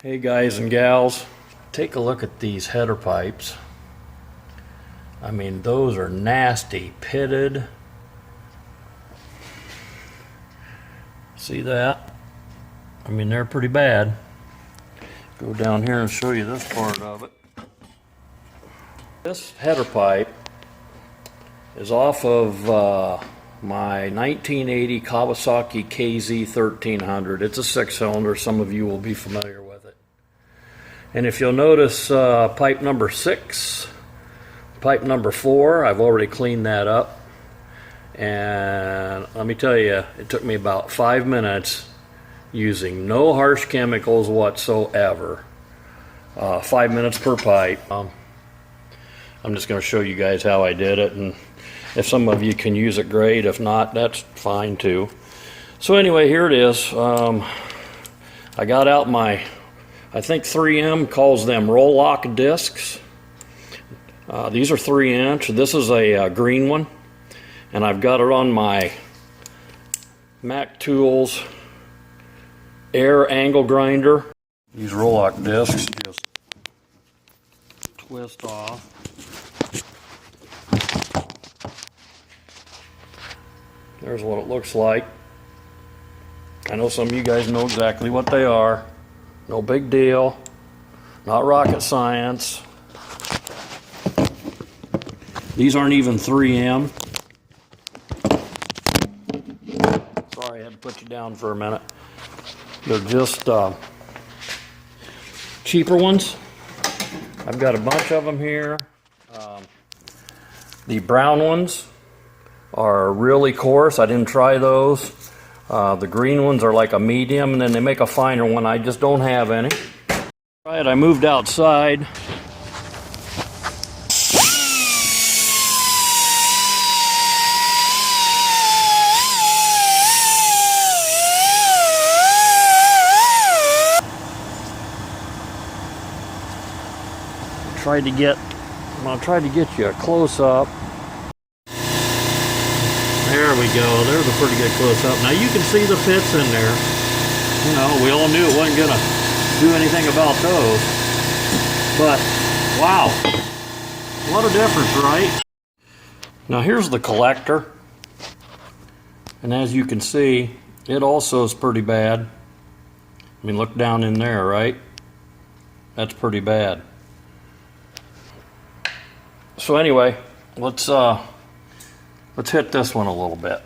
Hey guys and gals, take a look at these header pipes. I mean, those are nasty, pitted. See that? I mean, they're pretty bad. Go down here and show you this part of it. This header pipe is off of my 1980 Kawasaki KZ1300. It's a 6-cylinder. Some of you will be familiar with it. And if you'll notice pipe number 6, pipe number 4, I've already cleaned that up. And let me tell you, it took me about 5 minutes using no harsh chemicals whatsoever. 5 minutes per pipe. I'm just going to show you guys how I did it, and if some of you can use it, great. If not, that's fine too. So anyway, here it is. I got out my, I think 3M calls them roll lock discs. These are 3-inch. This is a green one, and I've got it on my Mac Tools air angle grinder. These roll lock discs just twist off. There's what it looks like. I know some of you guys know exactly what they are. No big deal. Not rocket science. These aren't even 3M. Sorry, I had to put you down for a minute. They're just cheaper ones. I've got a bunch of them here. The brown ones are really coarse. I didn't try those. The green ones are like a medium, and then they make a finer one. I just don't have any. Right, I moved outside. I'm gonna try to get you a close up. There we go. There's a pretty good close up. Now you can see the pits in there. You know, we all knew it wasn't gonna do anything about those. But wow, what a difference, right? Now here's the collector, and as you can see, it also is pretty bad. I mean, look down in there, right? That's pretty bad. So anyway, let's hit this one a little bit.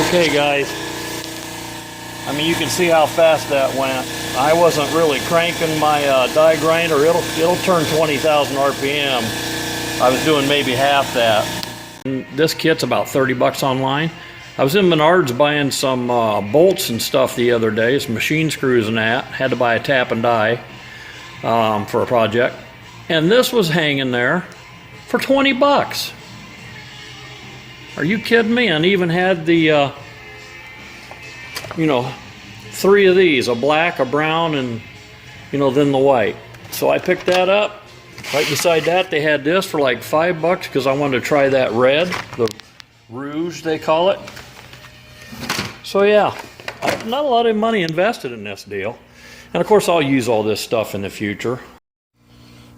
Okay guys, I mean, you can see how fast that went. I wasn't really cranking my die grinder. It'll turn 20,000 RPM. I was doing maybe half that. And this kit's about 30 bucks online. I was in Menards buying some bolts and stuff the other day, some machine screws and that. Had to buy a tap and die for a project. And this was hanging there for 20 bucks. Are you kidding me? And even had the, you know, 3 of these, a black, a brown, and, you know, then the white. So I picked that up. Right beside that, they had this for like 5 bucks because I wanted to try that red, the rouge they call it. So yeah, not a lot of money invested in this deal. And of course, I'll use all this stuff in the future.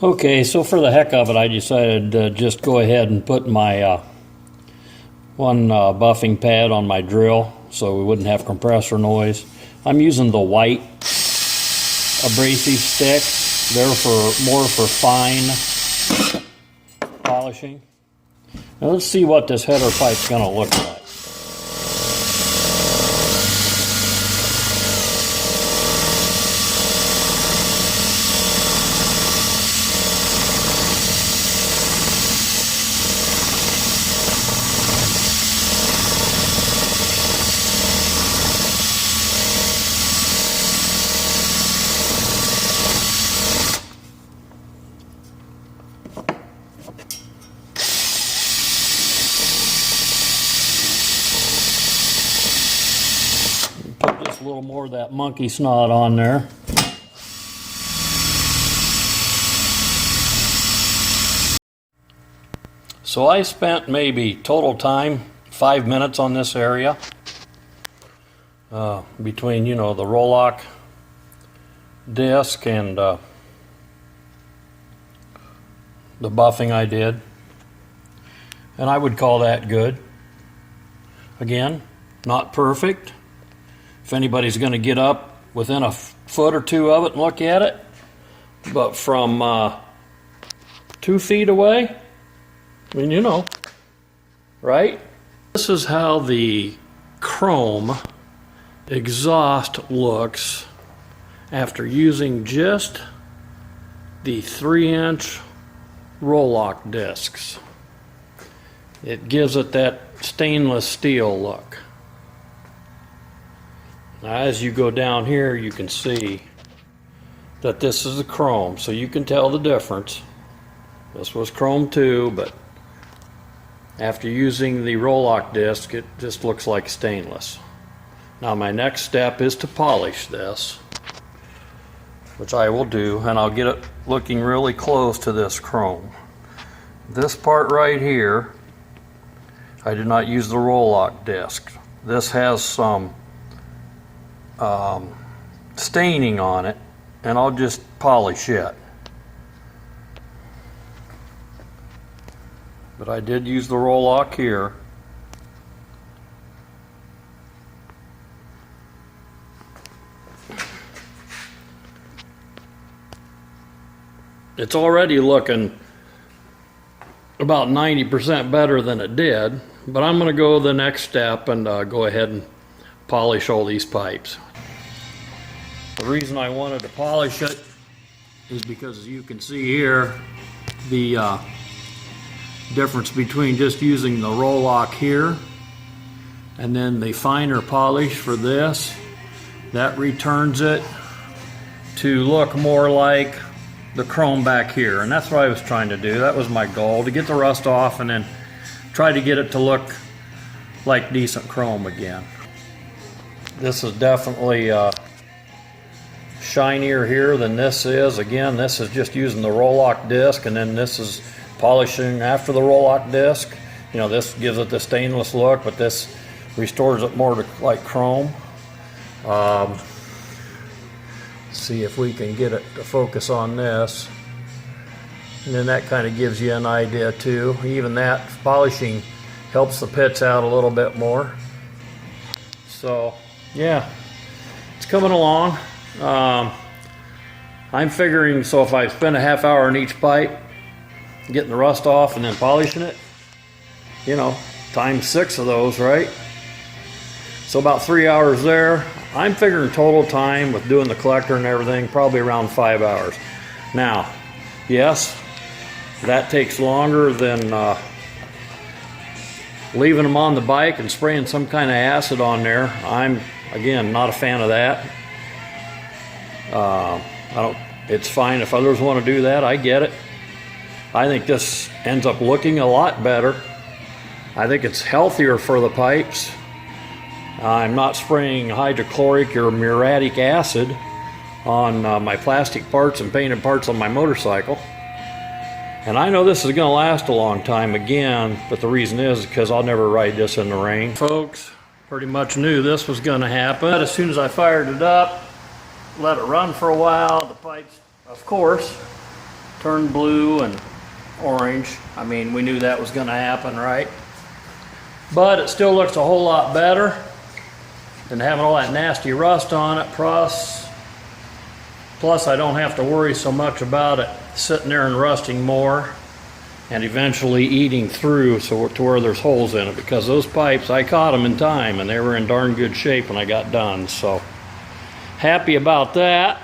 Okay, so for the heck of it, I decided to just go ahead and put my one buffing pad on my drill so we wouldn't have compressor noise. I'm using the white abrasive stick. They're more for fine polishing. Now let's see what this header pipe's going to look like. a little more of that monkey snot on there. So I spent maybe total time 5 minutes on this area between, you know, the roll-lock disc and the buffing I did, and I would call that good. Again, not perfect. If anybody's going to get up within a foot or two of it and look at it, but from 2 feet away, I mean, you know, right? This is how the chrome exhaust looks after using just the 3-inch roll-lock discs. It gives it that stainless steel look. Now, as you go down here, you can see that this is the chrome, so you can tell the difference. This was chrome too, but after using the roll-lock disc, it just looks like stainless. Now my next step is to polish this, which I will do, and I'll get it looking really close to this chrome. This part right here, I did not use the roll-lock disc. This has some staining on it, and I'll just polish it. But I did use the roll-lock here. It's already looking about 90% better than it did, but I'm going to go the next step and go ahead and polish all these pipes. The reason I wanted to polish it is because, as you can see here, the difference between just using the roll-lock here and then the finer polish for this, that returns it to look more like the chrome back here, and that's what I was trying to do. That was my goal, to get the rust off and then try to get it to look like decent chrome again. This is definitely shinier here than this is. Again, this is just using the roll-lock disc, and then this is polishing after the roll-lock disc. You know, this gives it the stainless look, but this restores it more to like chrome. See if we can get it to focus on this, and then that kind of gives you an idea too. Even that polishing helps the pits out a little bit more. So yeah, it's coming along. I'm figuring, so if I spend a half hour in each pipe getting the rust off and then polishing it, you know, times 6 of those, right? So about 3 hours there. I'm figuring total time with doing the collector and everything, probably around 5 hours. Now, yes, that takes longer than leaving them on the bike and spraying some kind of acid on there. I'm, again, not a fan of that. It's fine if others want to do that, I get it. I think this ends up looking a lot better. I think it's healthier for the pipes. I'm not spraying hydrochloric or muriatic acid on my plastic parts and painted parts on my motorcycle. And I know this is going to last a long time again, but the reason is because I'll never ride this in the rain. Folks, pretty much knew this was going to happen. But as soon as I fired it up, let it run for a while, the pipes, of course, turned blue and orange. I mean, we knew that was going to happen, right? But it still looks a whole lot better than having all that nasty rust on it. Plus I don't have to worry so much about it sitting there and rusting more and eventually eating through to where there's holes in it, because those pipes, I caught them in time and they were in darn good shape when I got done. So happy about that.